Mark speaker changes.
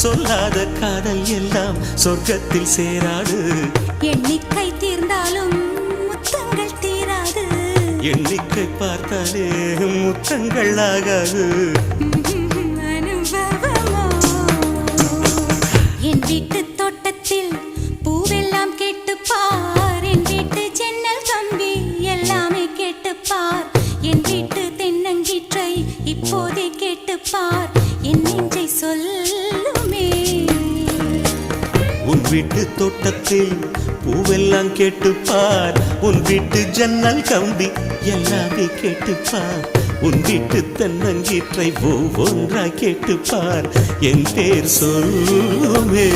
Speaker 1: சொல்லாத காதல் எல்லாம் சொர்க்கத்தில் சேராது.
Speaker 2: எண்ணிக்கை தீர்ந்தாலும் முத்தங்கள் தீராது.
Speaker 1: எண்ணிக்கை பார்த்தாலே முத்தங்கள் ஆகாது.
Speaker 2: அனுபவமோ என் வீட்டு தோட்டத்தில் பூவெல்லாம் கேட்டுப்பார். என் வீட்டு ஜன்னல் கம்பி எல்லாமே கேட்டுப்பார். என் வீட்டு தென்னங்கீற்றை இப்போதே கேட்டுப்பார். என் நெஞ்சை சொல்லுமே.
Speaker 1: உன் வீட்டு தோட்டத்தில் பூவெல்லாம் கேட்டுப்பார். உன் வீட்டு ஜன்னல் கம்பி எல்லாமே கேட்டுப்பார். உன் வீட்டு தென்னங்கீற்றை ஒவ்வொன்றா கேட்டுப்பார். என் பேர் சொல்லுமே.